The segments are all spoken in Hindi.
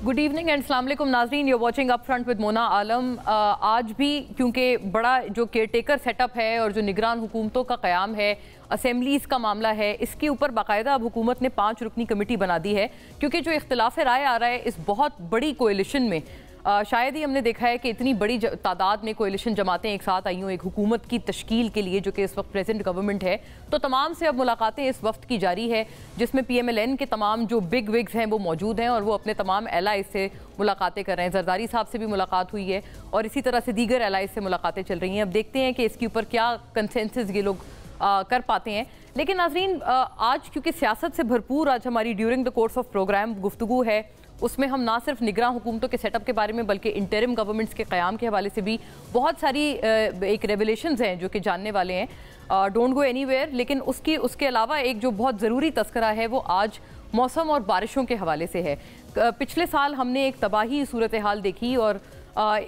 गुड इवनिंग एंड अस्सलाम वालेकुम नाज़रीन, you watching upfront with Mona Alam. आज भी क्योंकि बड़ा जो केयरटेकर सेटअप है और जो निगरान हुकूमतों का क़याम है, असेंबलीज़ का मामला है, इसके ऊपर बाकायदा अब हुकूमत ने 5 रुकनी कमेटी बना दी है। क्योंकि जो इख्तिलाफ राय आ रहा है इस बहुत बड़ी कोalition में, शायद ही हमने देखा है कि इतनी बड़ी तादाद में कोalition जमातें एक साथ आई हों एक हुकूमत की तश्कील के लिए, जो कि इस वक्त प्रेजेंट गवर्नमेंट है। तो तमाम से अब मुलाकातें इस वक्त की जारी है, जिसमें PMLN के तमाम जो बिग विग्स हैं वो मौजूद हैं और वो अपने तमाम एलाइज से मुलाकातें कर रहे हैं। जरदारी साहब से भी मुलाकात हुई है और इसी तरह से दीगर एलाइज से मुलाकातें चल रही हैं। अब देखते हैं कि इसके ऊपर क्या कंसेंसस ये लोग कर पाते हैं। लेकिन नाज़रीन, आज क्योंकि सियासत से भरपूर आज हमारी during the course of program गुफ्तगू है, उसमें हम ना सिर्फ निगरान हुकूमतों के सेटअप के बारे में बल्कि इंटरिम गवर्नमेंट्स के क़याम के हवाले से भी बहुत सारी एक रेवलेशंस हैं जो कि जानने वाले हैं। Don't go anywhere. लेकिन उसके अलावा एक जो बहुत ज़रूरी तस्करा है वो आज मौसम और बारिशों के हवाले से है। पिछले साल हमने एक तबाही सूरत हाल देखी और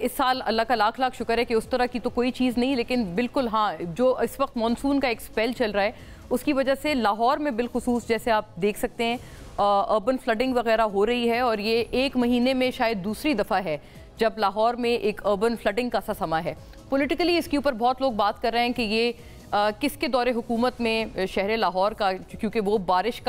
इस साल अल्लाह का लाख लाख शुक्र है कि उस तरह की तो कोई चीज़ नहीं, लेकिन बिल्कुल हाँ, जो इस वक्त मानसून का एक स्पेल चल रहा है उसकी वजह से लाहौर में बिलखुसूस जैसे आप देख सकते हैं अर्बन फ्लडिंग वगैरह हो रही है। और ये एक महीने में शायद दूसरी दफ़ा है जब लाहौर में एक अर्बन फ्लडिंग का सा समा है। पॉलिटिकली इसके ऊपर बहुत लोग बात कर रहे हैं कि ये किसके दौरे हुकूमत में शहर लाहौर का, क्योंकि वो बारिश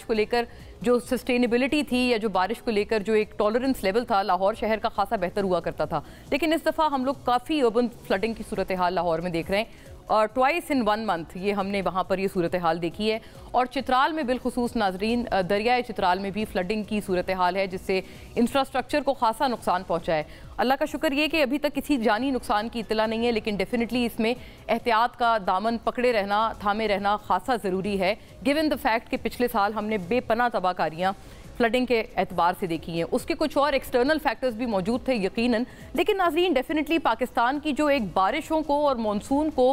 को लेकर जो सस्टेनेबिलिटी थी या जो बारिश को लेकर जो एक टॉलरेंस लेवल था लाहौर शहर का खासा बेहतर हुआ करता था। लेकिन इस दफ़ा हम लोग काफ़ी अर्बन फ्लडिंग की सूरत हाल लाहौर में देख रहे हैं और ट्वाइस इन 1 मंथ ये हमने वहाँ पर ये सूरत हाल देखी है। और चित्राल में बिलखुसूस नाजरीन, दरियाए चित्राल में भी फ्लडिंग की सूरत हाल है जिससे इंफ्रास्ट्रक्चर को खासा नुकसान पहुँचा है। अल्लाह का शुक्र ये कि अभी तक किसी जानी नुकसान की इत्तला नहीं है, लेकिन डेफिनेटली इसमें एहतियात का दामन पकड़े रहना, थामे रहना खासा ज़रूरी है, गिवन द फैक्ट कि पिछले साल हमने बेपनाह तबाहकारियाँ फ्लडिंग के एतबार से देखी हैं। उसके कुछ और एक्सटर्नल फैक्टर्स भी मौजूद थे यकीनन, लेकिन नाज़रीन डेफिनेटली पाकिस्तान की जो एक बारिशों को और मानसून को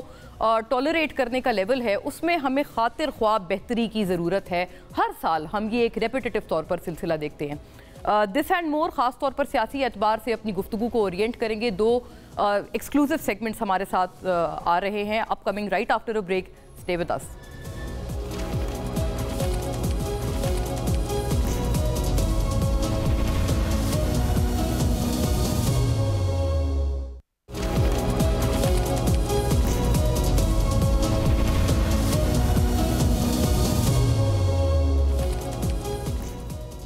टॉलरेट करने का लेवल है उसमें हमें खातिर ख्वाह बेहतरी की ज़रूरत है। हर साल हम ये एक रेपिटेटिव तौर पर सिलसिला देखते हैं। दिस एंड मोर ख़ास तौर पर सियासी एतबार से अपनी गुफ्तगू को ओरिएंट करेंगे। 2 एक्सक्लूसिव सेगमेंट्स हमारे साथ आ रहे हैं upcoming right after a break. Stay with us.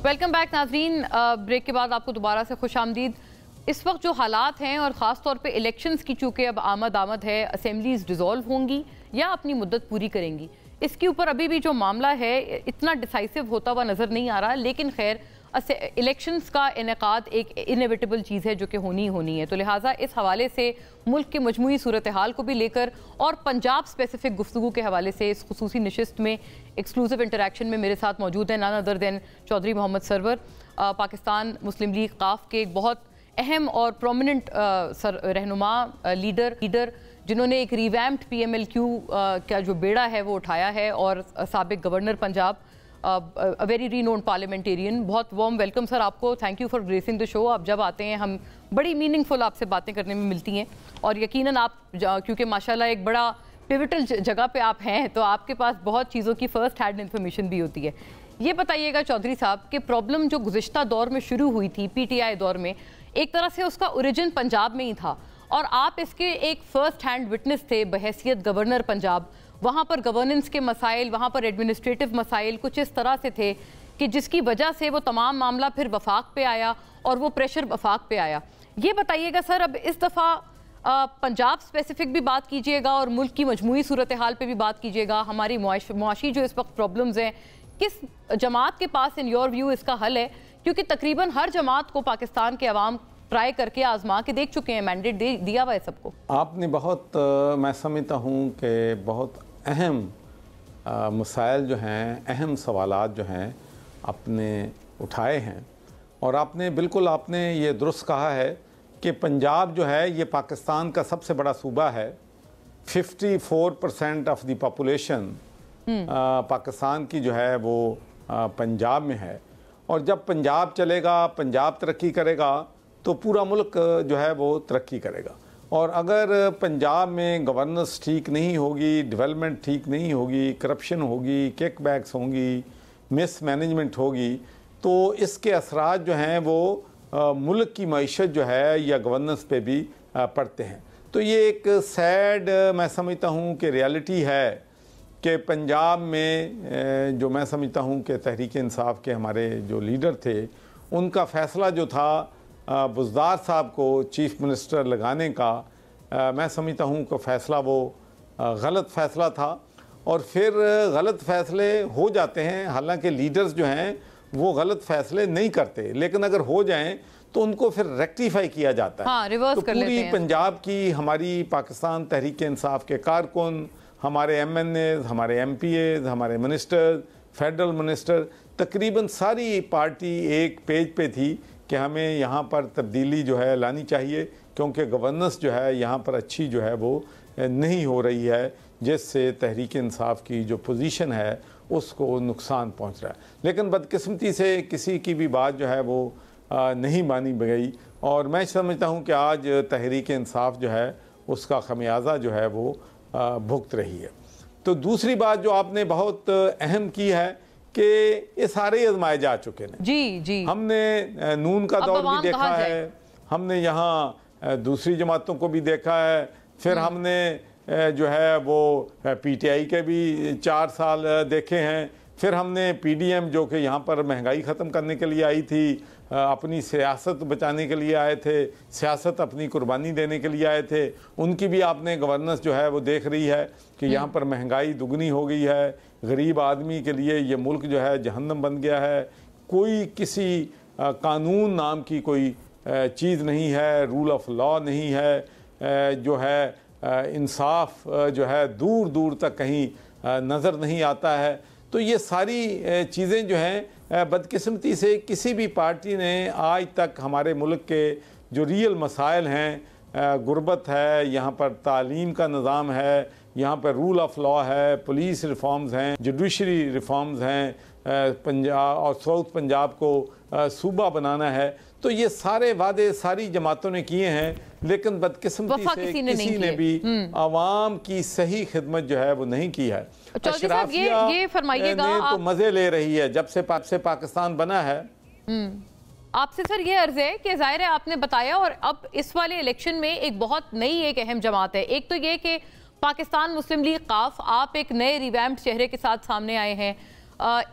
Welcome back नाजरीन। ब्रेक के बाद आपको दोबारा से खुश आमदीद। इस वक्त जो हालात हैं और ख़ास तौर पे इलेक्शंस की चूँकि अब आमद है, असेंबलीज डिज़ोल्व होंगी या अपनी मुद्दत पूरी करेंगी, इसके ऊपर अभी भी जो मामला है इतना डिसाइसिव होता हुआ नज़र नहीं आ रहा। लेकिन खैर इलेक्शंस का इनेकाद एक इनएविटेबल चीज़ है जो कि होनी है। तो लिहाजा इस हवाले से मुल्क के मजमूई सूरत हाल को भी लेकर और पंजाब स्पेसिफिक गुफ्तगू के हवाले से इस खुसूसी नशिस्त में एक्सक्लूसिव इंटरेक्शन में मेरे साथ मौजूद हैं none other than Chaudhry Mohammad Sarwar, Pakistan Muslim League काफ के एक बहुत अहम और प्रोमिनेंट रहनुमा लीडर जिन्होंने एक रिवैम्प्ड PMLQ का जो बेड़ा है वो उठाया है, और साबिक governor Punjab, a very renowned parliamentarian. बहुत वार्म वेलकम सर आपको, thank you for gracing the show. आप जब आते हैं हम बड़ी मीनिंगफुल आपसे बातें करने में मिलती हैं, और यकीनन आप क्योंकि माशाल्लाह एक बड़ा पिवटल जगह पे आप हैं तो आपके पास बहुत चीज़ों की फ़र्स्ट हैंड इन्फॉर्मेशन भी होती है। ये बताइएगा चौधरी साहब कि प्रॉब्लम जो गुज़िश्ता दौर में शुरू हुई थी PTI दौर में, एक तरह से उसका ओरिजिन पंजाब में ही था और आप इसके एक फ़र्स्ट हैंड विटनेस थे बहैसियत गवर्नर पंजाब। वहाँ पर गवर्नेंस के मसाइल, वहाँ पर एडमिनिस्ट्रेटिव मसाइल कुछ इस तरह से थे कि जिसकी वजह से वो तमाम मामला फिर वफाक पे आया और वो प्रेशर वफाक पे आया। ये बताइएगा सर, अब इस दफ़ा पंजाब स्पेसिफिक भी बात कीजिएगा और मुल्क की मजमूई सूरत हाल पे भी बात कीजिएगा। हमारी मुआशी जो इस वक्त प्रॉब्लम्स हैं, किस जमात के पास इन योर व्यू इसका हल है? क्योंकि तकरीबन हर जमात को पाकिस्तान के अवाम ट्राई करके आजमा के देख चुके हैं, मैंडेट दिया हुआ है सबको। आपने बहुत मैं समझता हूँ कि बहुत अहम मसाइल जो हैं, अहम सवालात जो हैं आपने उठाए हैं, और आपने ये दुरुस्त कहा है कि पंजाब जो है ये पाकिस्तान का सबसे बड़ा सूबा है। 54% ऑफ द पॉपुलेशन पाकिस्तान की जो है वो पंजाब में है, और जब पंजाब चलेगा, पंजाब तरक्की करेगा तो पूरा मुल्क जो है वो तरक्की करेगा। और अगर पंजाब में गवर्नेंस ठीक नहीं होगी, डेवलपमेंट ठीक नहीं होगी, करप्शन होगी, किकबैक्स होंगी, मिसमैनेजमेंट होगी, तो इसके असरात जो हैं वो मुल्क की मईशत जो है या गवर्नेंस पे भी पड़ते हैं। तो ये एक सैड मैं समझता हूँ कि रियलिटी है कि पंजाब में जो मैं समझता हूँ कि तहरीक इंसाफ के हमारे जो लीडर थे, उनका फ़ैसला जो था बुज़दार साहब को चीफ़ मिनिस्टर लगाने का, मैं समझता हूँ कि फ़ैसला वो गलत फ़ैसला था। और फिर गलत फ़ैसले हो जाते हैं, हालांकि लीडर्स जो हैं वो गलत फ़ैसले नहीं करते, लेकिन अगर हो जाएं तो उनको फिर रेक्टिफाई किया जाता है। हाँ, रिवर्स तो कर लेते पूरी हैं। पंजाब की हमारी पाकिस्तान तहरीक इंसाफ के कारकुन, हमारे MNAs, हमारे MPAs, हमारे मिनिस्टर्स, फेडरल मिनिस्टर, तकरीबन सारी पार्टी एक पेज पे थी कि हमें यहाँ पर तब्दीली जो है लानी चाहिए, क्योंकि गवर्नेंस जो है यहाँ पर अच्छी जो है वो नहीं हो रही है, जिससे तहरीक इंसाफ की जो पोजीशन है उसको नुकसान पहुँच रहा है। लेकिन बदकिस्मती से किसी की भी बात जो है वो नहीं मानी गई, और मैं समझता हूँ कि आज तहरीक इंसाफ जो है उसका खमियाजा जो है वो भुगत रही है। तो दूसरी बात जो आपने बहुत अहम की है कि ये सारे आजमाए जा चुके हैं। जी जी, हमने नून का दौर भी देखा है, हमने यहाँ दूसरी जमातों को भी देखा है, फिर हमने जो है वो PTI के भी 4 साल देखे हैं, फिर हमने PDM जो कि यहाँ पर महंगाई ख़त्म करने के लिए आई थी, अपनी सियासत बचाने के लिए आए थे, सियासत अपनी कुर्बानी देने के लिए आए थे, उनकी भी आपने गवर्नेंस जो है वो देख रही है कि यहाँ पर महंगाई दुगनी हो गई है, गरीब आदमी के लिए ये मुल्क जो है जहन्नम बन गया है, कोई किसी कानून नाम की कोई चीज़ नहीं है, रूल ऑफ लॉ नहीं है, जो है इंसाफ जो है दूर दूर तक कहीं नज़र नहीं आता है। तो ये सारी चीज़ें जो हैं बदकिस्मती से किसी भी पार्टी ने आज तक हमारे मुल्क के जो रियल मसाइल हैं, गुर्बत है, यहाँ पर तालीम का निज़ाम है, यहाँ पर रूल ऑफ लॉ है, पुलिस रिफॉर्म्स हैं, जुडिशरी रिफॉर्म्स हैं, पंजाब और साउथ पंजाब को सूबा बनाना है, तो ये सारे वादे सारी जमातों ने किए हैं, लेकिन बदकिस्मती से किसी ने भी आवाम की सही खिदमत जो है वो नहीं की है। अशराफिया ये फरमाइएगा, तो मजे ले रही है जब से पाकिस्तान बना है। आपसे सर ये अर्ज है कि जाहिर है आपने बताया, और अब इस वाले इलेक्शन में एक बहुत नई एक अहम जमात है। एक तो ये कि पाकिस्तान मुस्लिम लीग काफ, आप एक नए रिवैम्प्ड चेहरे के साथ सामने आए हैं,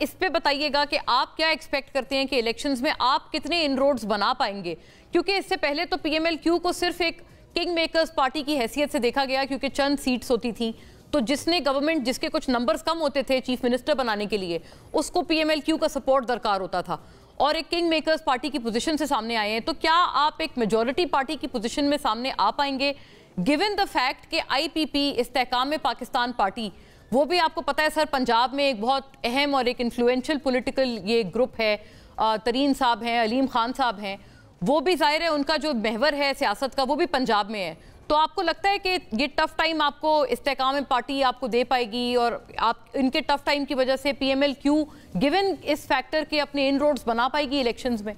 इस पे बताइएगा कि आप क्या एक्सपेक्ट करते हैं कि इलेक्शंस में आप कितने इनरोड्स बना पाएंगे, क्योंकि इससे पहले तो PMLQ को सिर्फ एक किंग मेकर्स पार्टी की हैसियत से देखा गया, क्योंकि चंद सीट्स होती थी, तो जिसने गवर्नमेंट जिसके कुछ नंबर्स कम होते थे चीफ मिनिस्टर बनाने के लिए, उसको PMLQ का सपोर्ट दरकार होता था, और एक किंग मेकर्स पार्टी की पोजीशन से सामने आए हैं। तो क्या आप एक मेजॉरिटी पार्टी की पोजीशन में सामने आ पाएंगे, गिवन द फैक्ट कि IPP इस्तेहकाम पाकिस्तान पार्टी, वो भी आपको पता है सर पंजाब में एक बहुत अहम और एक इन्फ्लुएंशियल पॉलिटिकल ये ग्रुप है, तरीन साहब हैं, अलीम खान साहब हैं, वो भी जाहिर है उनका जो महवर है सियासत का वो भी पंजाब में है। तो आपको लगता है कि ये टफ टाइम आपको इस्तेहकाम पार्टी आपको दे पाएगी, और आप इनके टफ टाइम की वजह से PMLQ गिवन इस फैक्टर के अपने इनरोड्स बना पाएगी इलेक्शंस में?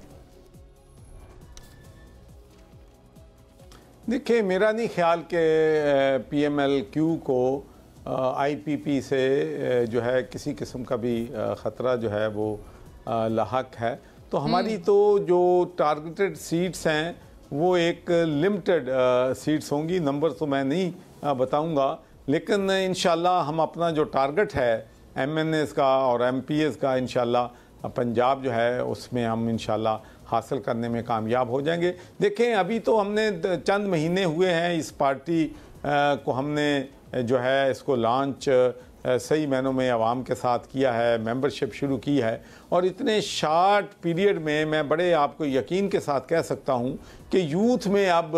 देखिए, मेरा नहीं ख्याल कि PMLQ को IPP से जो है किसी किस्म का भी ख़तरा जो है वो लाहक है। तो हमारी तो जो टारगेटेड सीट्स हैं वो एक लिमिटेड सीट्स होंगी, नंबर तो मैं नहीं बताऊंगा, लेकिन इंशाल्लाह हम अपना जो टारगेट है MNAs का और MPAs का इंशाल्लाह पंजाब जो है उसमें हम इंशाल्लाह हासिल करने में कामयाब हो जाएंगे। देखें, अभी तो हमने चंद महीने हुए हैं इस पार्टी को हमने जो है इसको लॉन्च सही मायनों में आवाम के साथ किया है, मेंबरशिप शुरू की है, और इतने शार्ट पीरियड में मैं बड़े आपको यकीन के साथ कह सकता हूं कि यूथ में अब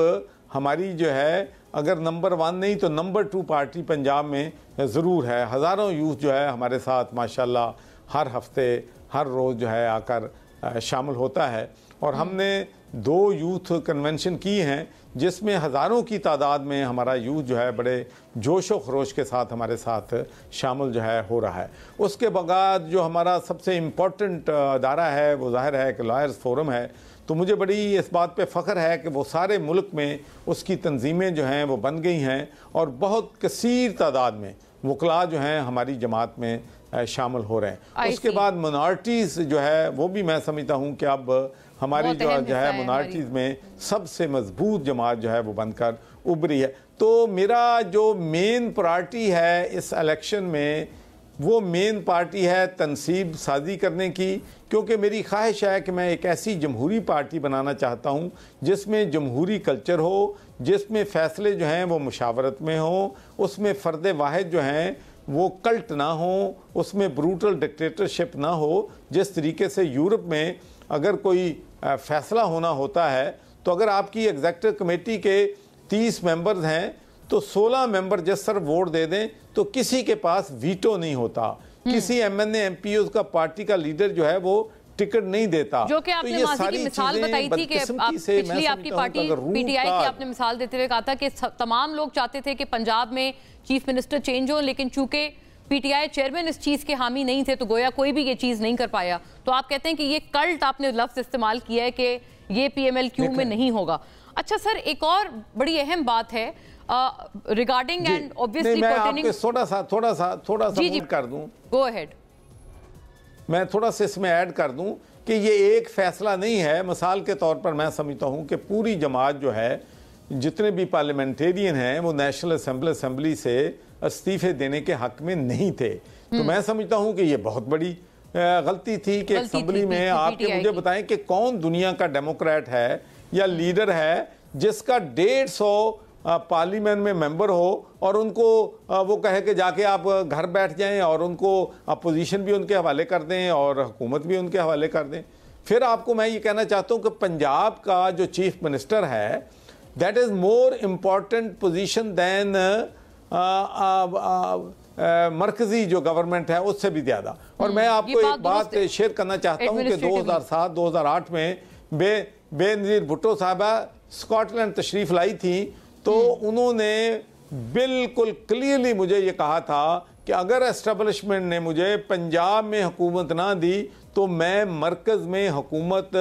हमारी जो है अगर नंबर 1 नहीं तो नंबर 2 पार्टी पंजाब में ज़रूर है। हज़ारों यूथ जो है हमारे साथ माशाल्लाह हर हफ्ते हर रोज़ जो है आकर शामिल होता है, और हमने 2 यूथ कन्वेंशन की हैं जिसमें हज़ारों की तादाद में हमारा यूथ जो है बड़े जोश व खरोश के साथ हमारे साथ शामिल जो है हो रहा है। उसके बाद जो हमारा सबसे इम्पोर्टेंट अदारा है वो ज़ाहिर है कि लॉयर्स फोरम है। तो मुझे बड़ी इस बात पे फ़ख्र है कि वो सारे मुल्क में उसकी तंजीमें जो हैं वो बन गई हैं, और बहुत कसीर तादाद में वकला जो हैं हमारी जमात में शामिल हो रहे हैं। उसके बाद मिनॉरिटीज़ जो है वो भी मैं समझता हूँ कि अब हमारी जो है मिनॉरिटीज़ में सबसे मजबूत जमात जो है वो बनकर उभरी है। तो मेरा जो मेन प्रायोरिटी है इस इलेक्शन में वो मेन पार्टी है तनसीब साजी करने की, क्योंकि मेरी ख्वाहिश है कि मैं एक ऐसी जमहूरी पार्टी बनाना चाहता हूँ जिसमें जमहूरी कल्चर हो, जिसमें फ़ैसले जो हैं वो मुशावरत में हो, उसमें फ़र्द वाहिद जो हैं वो कल्ट ना हो, उसमें ब्रूटल डिक्टेटरशिप ना हो। जिस तरीके से यूरोप में अगर कोई फ़ैसला होना होता है तो अगर आपकी एग्जेक्टिव कमेटी के 30 मेंबर्स हैं तो 16 मेंबर जिस तरफ वोट दे दें तो किसी के पास वीटो नहीं होता, किसी MNA MPOs का पार्टी का लीडर जो है वो टिकट नहीं देता। जो कि आपने माजी की मिसाल बताई थी कि पिछली आपकी पार्टी PTI की आपने मिसाल देते हुए कहा था कि तमाम लोग चाहते थे कि पंजाब में चीफ मिनिस्टर चेंज हो, लेकिन चूंकि PTI चेयरमैन इस चीज के हामी नहीं थे तो गोया कोई भी ये चीज नहीं कर पाया। तो आप कहते हैं कि ये कल्ट आपने लफ्ज इस्तेमाल किया है कि ये PMLQ में नहीं होगा। अच्छा सर, एक और बड़ी अहम बात है रिगार्डिंग एंड ऑब्वियसली पर्टेनिंग, थोड़ा सा कर दूं, गो अहेड, मैं थोड़ा सा इसमें ऐड कर दूं कि ये एक फैसला नहीं है। मिसाल के तौर पर मैं समझता हूं कि पूरी जमात जो है, जितने भी पार्लियामेंटेरियन हैं वो नेशनल असेंबली से इस्तीफे देने के हक में नहीं थे। तो मैं समझता हूं कि ये बहुत बड़ी गलती थी कि असेंबली में आपके मुझे बताएं कि कौन दुनिया का डेमोक्रेट है या लीडर है जिसका 150 पार्लियामेंट में मेंबर हो और उनको वो कहे कि जाके आप घर बैठ जाएं और उनको अपोजिशन भी उनके हवाले कर दें और हुकूमत भी उनके हवाले कर दें। फिर आपको मैं ये कहना चाहता हूँ कि पंजाब का जो चीफ मिनिस्टर है that is more important position than मरकजी जो गवर्नमेंट है उससे भी ज़्यादा। और मैं आपको एक बात शेयर करना चाहता हूँ कि 2007-2008 में बेनज़ीर भुट्टो साहबा स्कॉटलैंड तशरीफ़ लाई थी तो उन्होंने बिल्कुल क्लियरली मुझे ये कहा था कि अगर एस्टेब्लिशमेंट ने मुझे पंजाब में हुकूमत ना दी तो मैं मरकज़ में हुकूमत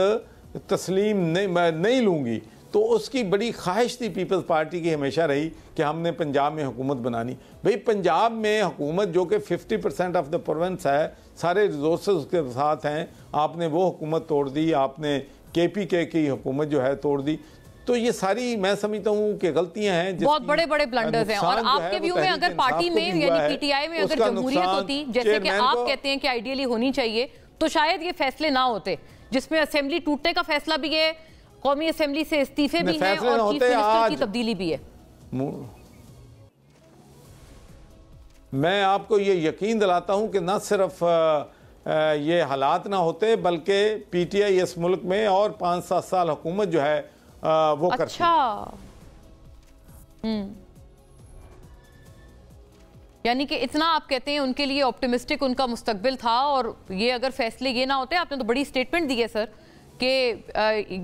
तस्लीम नहीं लूँगी। तो उसकी बड़ी ख्वाहिश थी पीपल्स पार्टी की, हमेशा रही कि हमने पंजाब में हुकूमत बनानी। भाई पंजाब में हुकूमत जो कि 50% ऑफ द प्रोविंस है, सारे रिसोर्सेज उसके साथ हैं, आपने वो हुकूमत तोड़ दी, आपने KPK की हुकूमत जो है तोड़ दी। तो ये सारी मैं समझता हूँ कि गलतियां हैं, बहुत बड़े बड़े ब्लंडर्स हैं। और आपके व्यू में अगर पार्टी में यानी PTI में अगर जमहूरियत होती जैसे कि आप कहते हैं कि आइडियली होनी चाहिए तो शायद ये फैसले ना होते, जिसमें असेंबली टूटने का फैसला भी है, कौमी असेंबली से इस्तीफे भी हैं और चीफ मिनिस्टर की तब्दीली भी है। मैं आपको ये यकीन दिलाता हूँ कि न सिर्फ ये हालात ना होते बल्कि PTI इस मुल्क में और 5-7 साल हुकूमत जो है वो करती। अच्छा, यानी कि इतना आप कहते हैं उनके लिए ऑप्टिमिस्टिक उनका मुस्तकबिल था। और ये अगर फैसले ये ना होते, आपने तो बड़ी स्टेटमेंट दी है सर कि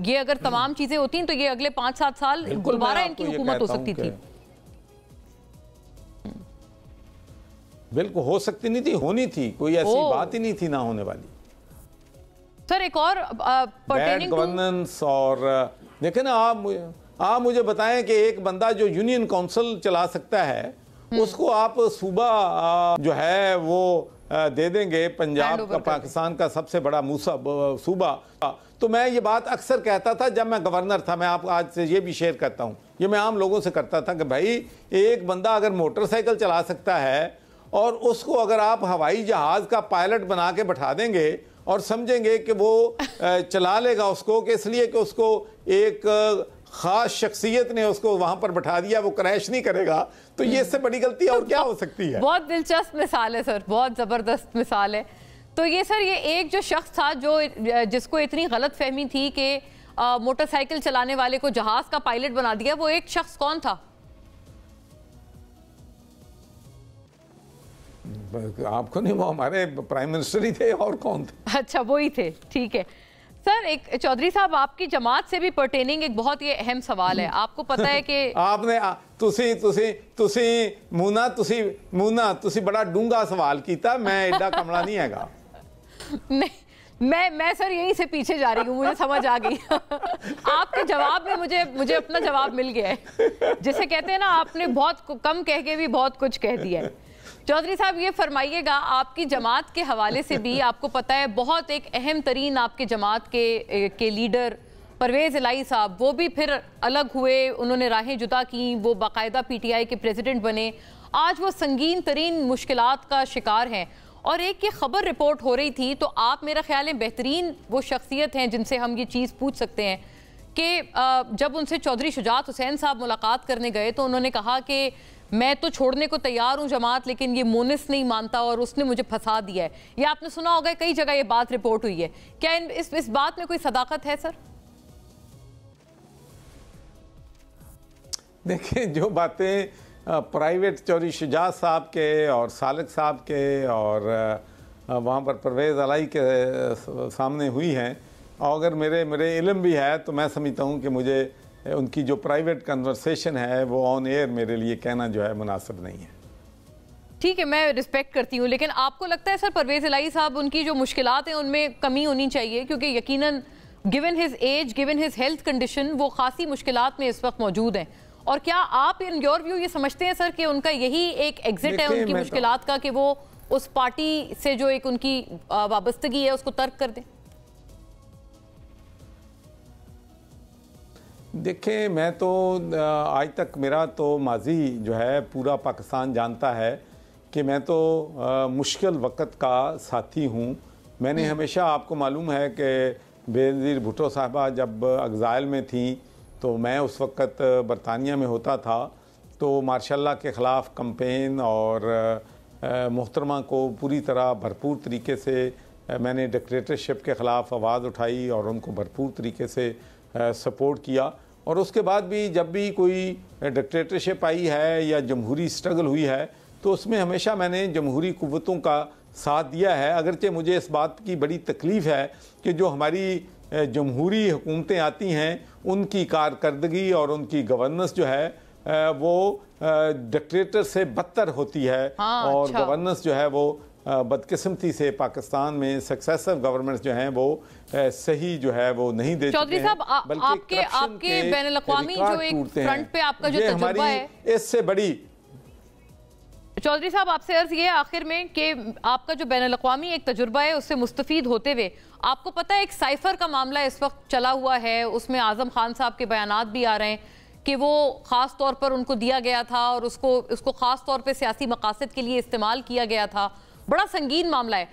ये अगर तमाम चीजें होती तो ये अगले 5-7 साल दोबारा इनकी हुकूमत हो सकती थी। बिल्कुल हो सकती नहीं थी, होनी थी, कोई ऐसी बात ही नहीं थी ना होने वाली। सर एक और बैड गवर्नेंस और देखें ना, आप मुझे बताएं कि एक बंदा जो यूनियन काउंसिल चला सकता है उसको आप सूबा जो है वो दे देंगे, पंजाब का पाकिस्तान का सबसे बड़ा सूबा। तो मैं ये बात अक्सर कहता था जब मैं गवर्नर था, मैं आपको आज से ये भी शेयर करता हूँ, ये मैं आम लोगों से करता था कि भाई एक बंदा अगर मोटरसाइकिल चला सकता है और उसको अगर आप हवाई जहाज का पायलट बना के बैठा देंगे और समझेंगे कि वो चला लेगा उसको, कि इसलिए कि उसको एक खास शख्सियत ने उसको वहां पर बैठा दिया, वो क्रैश नहीं करेगा, तो ये इससे बड़ी गलती और क्या हो सकती है। बहुत दिलचस्प मिसाल है सर, बहुत जबरदस्त मिसाल है। तो ये सर ये एक जो शख्स था जो जिसको इतनी गलत फहमी थी कि मोटरसाइकिल चलाने वाले को जहाज का पायलट बना दिया, वो एक शख्स कौन था? आपको नहीं, वो हमारे प्राइम मिनिस्टर ही थे, और कौन थे? अच्छा वो ही थे, ठीक है। सर एक चौधरी साहब आपकी जमात से भी पर्टेनिंग एक बहुत ये अहम सवाल है। आपको पता है कि आपने मूना बड़ा डूंगा सवाल किया, मैं एडा कमला नहीं हैगा। नहीं मैं सर यहीं से पीछे जा रही हूँ, मुझे समझ आ गई। आपके जवाब में मुझे अपना जवाब मिल गया है। जिसे कहते हैं ना, आपने बहुत कम कह के भी बहुत कुछ कह दिया है। चौधरी साहब ये फरमाइएगा, आपकी जमात के हवाले से भी आपको पता है बहुत एक अहम तरीन आपके जमात के लीडर परवेज़ इलाही साहब, वो भी फिर अलग हुए, उन्होंने राहें जुदा की, वो बाकायदा पीटीआई के प्रेसिडेंट बने। आज वो संगीन तरीन मुश्किलात का शिकार हैं और एक ये खबर रिपोर्ट हो रही थी, तो आप मेरा ख्याल है बेहतरीन वो शख्सियत हैं जिनसे हम ये चीज़ पूछ सकते हैं कि जब उनसे चौधरी शुजात हुसैन साहब मुलाकात करने गए तो उन्होंने कहा कि मैं तो छोड़ने को तैयार हूं जमात, लेकिन ये मोनिस नहीं मानता और उसने मुझे फंसा दिया है। ये आपने सुना होगा, कई जगह ये बात रिपोर्ट हुई है। क्या इस बात में कोई सदाकत है सर? देखिए, जो बातें प्राइवेट चौधरी शुजात साहब के और सालिक साहब के और वहाँ पर परवेज़ इलाही के सामने हुई हैं, और अगर मेरे इल्म भी है तो मैं समझता हूँ कि मुझे उनकी जो प्राइवेट कन्वर्सेशन है वो ऑन एयर मेरे लिए कहना जो है मुनासिब नहीं है। ठीक है, मैं रिस्पेक्ट करती हूँ, लेकिन आपको लगता है सर परवेज़ इलाही साहब उनकी जो मुश्किलात हैं उनमें कमी होनी चाहिए? क्योंकि यकीनन given his age, given his health condition, वो खासी मुश्किलात में इस वक्त मौजूद हैं। और क्या आप इन योर व्यू ये समझते हैं सर कि उनका यही एक एग्जिट है उनकी मुश्किलात का, कि वो उस पार्टी से जो एक उनकी वाबस्तगी है उसको तर्क कर दें? देखिए, मैं तो आज तक मेरा तो माजी जो है पूरा पाकिस्तान जानता है कि मैं तो मुश्किल वक़्त का साथी हूँ। मैंने हमेशा, आपको मालूम है कि बेनज़ीर भुट्टो साहबा जब एग्ज़ाइल में थी तो मैं उस वक़्त बरतानिया में होता था, तो मार्शल के ख़िलाफ़ कंपेन और मोहतरमा को पूरी तरह भरपूर तरीके से मैंने डिक्टेटरशिप के ख़िलाफ़ आवाज़ उठाई और उनको भरपूर तरीके से सपोर्ट किया। और उसके बाद भी जब भी कोई डिक्टेटरशिप आई है या जमहूरी स्ट्रगल हुई है तो उसमें हमेशा मैंने जमहूरी कुव्वतों का साथ दिया है। अगरचे मुझे इस बात की बड़ी तकलीफ़ है कि जो हमारी जमहूरी हुकूमतें आती हैं उनकी कारकर्दगी और उनकी गवर्नेंस जो है वो डिक्टेटर से बदतर होती है। और अच्छा। गवर्नेंस जो है वो बदकिस्मती से पाकिस्तान में सक्सेसिव गवर्नमेंट्स जो हैं वो सही जो है वो नहीं दे चौधरी साहब, आपके बैनुल-अक़वामी जो एक फ्रंट पे आपका जो तजुर्बा है, इससे बड़ी चौधरी साहब आपसे अर्ज ये है आखिर में कि आपका जो बैनुल-अक़वामी एक तजुर्बा है उससे मुस्तफीद होते हुए, आपको पता है एक साइफर का मामला इस वक्त चला हुआ है, उसमें आज़म खान साहब के बयानात भी आ रहे हैं कि वो ख़ास तौर पर उनको दिया गया था और उसको ख़ास तौर पर सियासी मकासद के लिए इस्तेमाल किया गया था। बड़ा संगीन मामला है।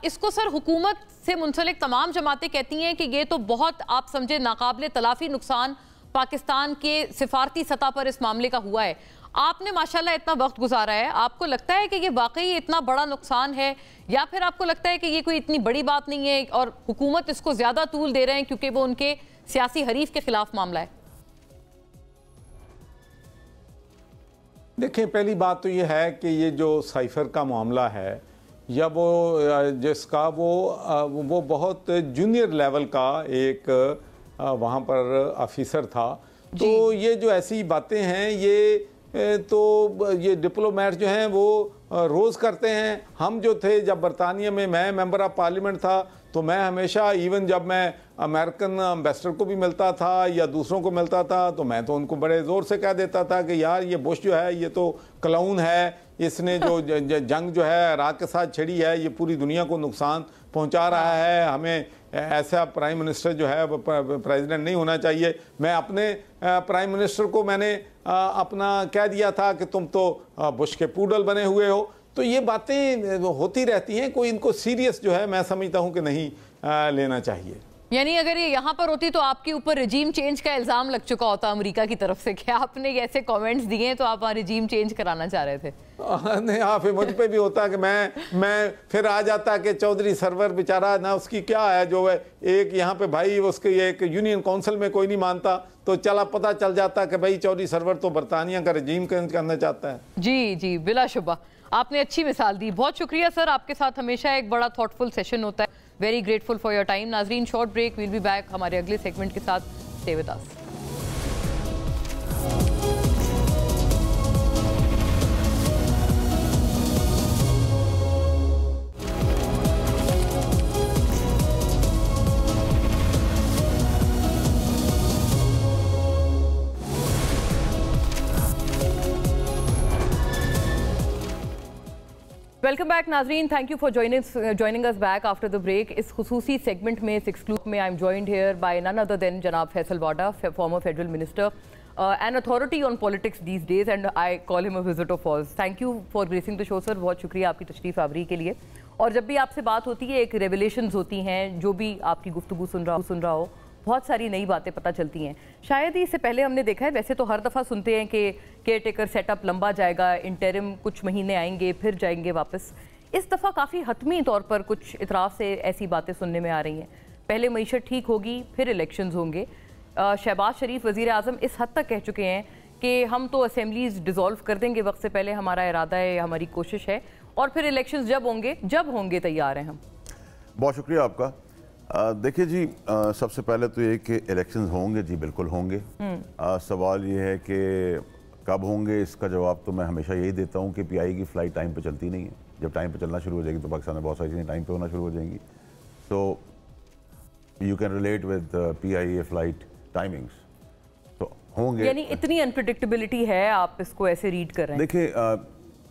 इसको सर हुकूमत से मुंसलिक तमाम जमातें कहती हैं कि ये तो बहुत, आप समझे, नाकाबिले तलाफी नुकसान पाकिस्तान के सिफारती सतह पर इस मामले का हुआ है। आपने माशाल्लाह इतना वक्त गुजारा है, आपको लगता है कि ये वाकई इतना बड़ा नुकसान है, या फिर आपको लगता है कि ये कोई इतनी बड़ी बात नहीं है और हुकूमत इसको ज़्यादा तूल दे रहे हैं क्योंकि वो उनके सियासी हरीफ के खिलाफ मामला है? देखिए, पहली बात तो ये है कि ये जो साइफर का मामला है या वो जिसका वो बहुत जूनियर लेवल का एक वहाँ पर ऑफिसर था, तो ये जो ऐसी बातें हैं ये डिप्लोमेट जो हैं वो रोज़ करते हैं। हम जो थे, जब बरतानिया में मैं मेंबर ऑफ पार्लियामेंट था तो मैं हमेशा, इवन जब मैं अमेरिकन एम्बेसडर को भी मिलता था या दूसरों को मिलता था तो मैं तो उनको बड़े ज़ोर से कह देता था कि यार ये बुश जो है ये तो क्लाउन है, इसने जो जंग जो है इराक के साथ छिड़ी है ये पूरी दुनिया को नुकसान पहुंचा रहा है, हमें ऐसा प्राइम मिनिस्टर जो है प्रेसिडेंट नहीं होना चाहिए। मैं अपने प्राइम मिनिस्टर को मैंने अपना कह दिया था कि तुम तो बुश के पूडल बने हुए हो। तो ये बातें होती रहती हैं, कोई इनको सीरियस जो है मैं समझता हूँ कि नहीं लेना चाहिए। यानी अगर ये यहाँ पर होती तो आपके ऊपर रिजीम चेंज का इल्ज़ाम लग चुका होता अमेरिका की तरफ से, कि आपने ऐसे कमेंट्स दिए तो आप रिजीम चेंज कराना चाह रहे थे। नहीं, हाँ, फिर मुझ पे भी होता कि मैं फिर आ जाता कि चौधरी सरवर बेचारा ना, उसकी क्या है जो है एक यहाँ पे भाई उसके एक यूनियन काउंसिल में कोई नहीं मानता, तो चला पता चल जाता कि भाई चौधरी सरवर तो बरतानिया का रजीम चेंज करना चाहता है। जी जी, बिलाशुबा आपने अच्छी मिसाल दी। बहुत शुक्रिया सर, आपके साथ हमेशा एक बड़ा थॉटफुल सेशन होता है। Very grateful for your time. नाजरीन, short break, we'll be back हमारे अगले सेगमेंट के साथ। Stay with us. Welcome back नाजरीन, thank you for joining us back after the break. इस खुसूसी सेगमेंट में, इस एक्सक्लूसिव में, I am joined here bye none other than जनाब फैसल वाडा, former federal minister, an authority on politics these days, and I call him a visitor of ours. Thank you for gracing the show, sir. बहुत शुक्रिया आपकी तशरीफ आवरी के लिए। और जब भी आपसे बात होती है, एक रेवलेशंस होती हैं, जो भी आपकी गुफ्तगू सुन रहा हो, बहुत सारी नई बातें पता चलती हैं। शायद ही इससे पहले हमने देखा है, वैसे तो हर दफ़ा सुनते हैं कि केयर टेकर सेटअप लंबा जाएगा, इंटरिम कुछ महीने आएंगे फिर जाएंगे वापस। इस दफ़ा काफ़ी हतमी तौर पर कुछ इतराफ़ से ऐसी बातें सुनने में आ रही हैं। पहले मईशत ठीक होगी, फिर इलेक्शंस होंगे। शहबाज शरीफ वज़ीर आज़म इस हद तक कह चुके हैं कि हम तो असेंबलीज डिज़ोल्व कर देंगे वक्त से पहले, हमारा इरादा है, हमारी कोशिश है, और फिर इलेक्शंस जब होंगे तैयार हैं हम। बहुत शुक्रिया आपका। देखिए जी, सबसे पहले तो ये कि इलेक्शंस होंगे जी, बिल्कुल होंगे। सवाल ये है कि कब होंगे, इसका जवाब तो मैं हमेशा यही देता हूँ कि पीआई की फ़्लाइट टाइम पे चलती नहीं है। जब टाइम पे चलना शुरू हो जाएगी तो पाकिस्तान में बहुत सारी चीज़ें टाइम पे होना शुरू हो जाएंगी। So you can relate with PIA flight timings, तो होंगे। यानी इतनी अनप्रिडिक्टेबिलिटी है, आप इसको ऐसे रीड कर रहे हैं? देखिए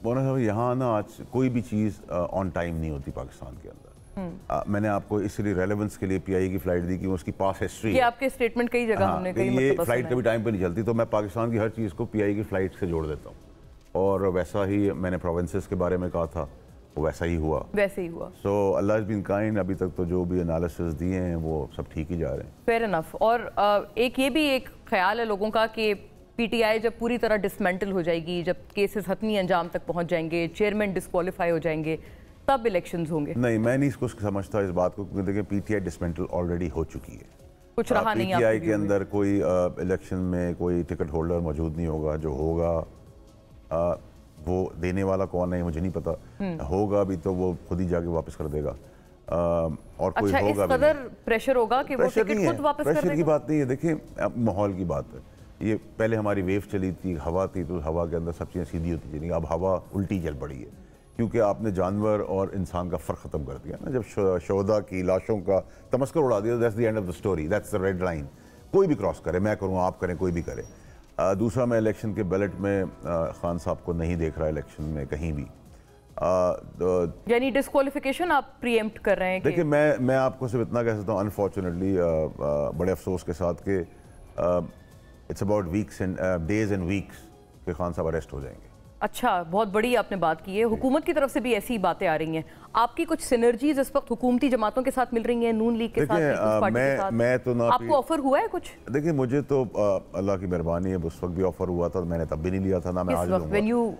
मौलाना साहब, यहाँ ना आज कोई भी चीज़ ऑन टाइम नहीं होती पाकिस्तान के अंदर। मैंने आपको इसलिए रेलेवेंस के लिए पीआई की फ्लाइट दी कि उसकी पास हिस्ट्री ये आपके स्टेटमेंट कई जगह हमने कई ये फ्लाइट कभी टाइम पे नहीं चलती, तो मैं पाकिस्तान की हर चीज़ को पीआई की फ्लाइट से जोड़ देता हूँ। और वैसा ही मैंने प्रोविंसेस के बारे में कहा था, वो वैसा ही हुआ। सो अल्लाह इज़ बीन काइंड। अभी तक तो जो भी एनालिसिस दिए हैं वो सब ठीक ही जा रहे हैं। Fair enough. और एक ये भी एक ख्याल है लोगों का कि पीटीआई जब पूरी तरह डिसमेंटल हो जाएगी, जब केसेस हतमी अंजाम तक पहुंच जाएंगे, चेयरमैन डिस्क्वालीफाई हो जाएंगे, तब इलेक्शंस होंगे। नहीं, मैं नहीं इसको समझता इस बात को, क्योंकि देखिए पीटीआई डिसमेंटल ऑलरेडी हो चुकी है, कुछ रहा नहीं। पीटीआई के अंदर कोई इलेक्शन में कोई टिकट होल्डर मौजूद नहीं होगा। जो होगा वो देने वाला कौन है मुझे नहीं पता, होगा भी तो वो खुद ही जाके वापस कर देगा। और कोई अच्छा, होगा इस कदर प्रेशर होगा कि वो टिकट खुद वापस कर देगा? प्रेशर की बात नहीं है। देखिए माहौल की बात है। ये पहले हमारी वेव चली थी, हवा थी, तो हवा के अंदर सब चीज़ें सीधी होती चली, अब हवा उल्टी चल पड़ी है, क्योंकि आपने जानवर और इंसान का फ़र्क ख़त्म कर दिया ना। जब शोहदा की लाशों का तमस्कर उड़ा दिया, that's the end of the story, that's the red line. कोई भी क्रॉस करे, मैं करूँ, आप करें, कोई भी करे। दूसरा, मैं इलेक्शन के बैलेट में खान साहब को नहीं देख रहा इलेक्शन में कहीं भी। यानी डिस्क्वालिफिकेशन आप प्रीएम्प्ट कर रहे हैं? देखिए मैं आपको सिर्फ इतना कह सकता हूँ, अनफॉर्चुनेटली बड़े अफसोस के साथ, कि it's about weeks and days and weeks के खान साहब अरेस्ट हो जाएंगे। अच्छा, बहुत बड़ी आपने बात की है। हुकूमत की तरफ से भी ऐसी बात आ रही हैं। आपकी कुछ सिनर्जीज इस वक्त हुकूमती जमातों के साथ मिल रही हैं, नून लीग के साथ? मैं तो ना, आपको ऑफर हुआ है कुछ? देखिए मुझे तो अल्लाह की मेहरबानी है, उस वक्त भी ऑफर हुआ था, मैंने तब भी नहीं लिया था, ना मैं आज लूंगा। When you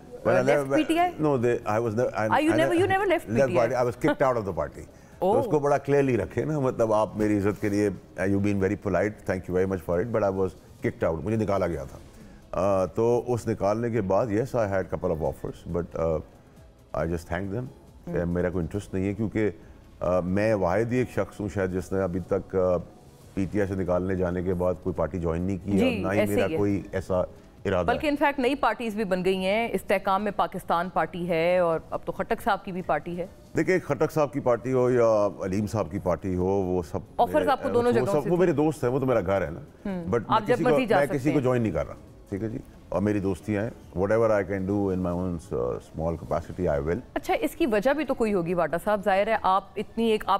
left PTI? No, I was never. You never left PTI? I was kicked out of the party. तो उसको बड़ा क्लियरली रखे ना, मतलब आप मेरी इज्जत के लिए, you been very polite, thank you very much for it, but I was kicked out, मुझे निकाला गया था। तो उस निकालने के बाद yes I had couple of offers, but I just thank them. मेरा कोई इंटरेस्ट नहीं है, क्योंकि मैं वाहिद ही एक शख्स हूँ शायद जिसने अभी तक पीटीआई से निकालने जाने के बाद कोई पार्टी ज्वाइन नहीं की है, ना ही मेरा कोई ऐसा इरादा। बल्कि इनफैक्ट नई पार्टीज भी बन गई हैं। इस्तेहकाम में पाकिस्तान पार्टी है, और अब तो खट्टक साहब की भी पार्टी है। देखिए खट्टक साहब की पार्टी हो या अलीम साहब की पार्टी हो, वो सब ऑफर्स आपको दोनों जगहों से? वो मेरे दोस्त हैं, वो तो मेरा घर है ना, बट मैं किसी को ज्वाइन नहीं कर रहा, ठीक है जी। और मेरी दोस्तियाँ हैं, whatever I can do in my own small capacity I will. अच्छा, इसकी वजह भी तो कोई होगी वाटा साहब। जाहिर है आप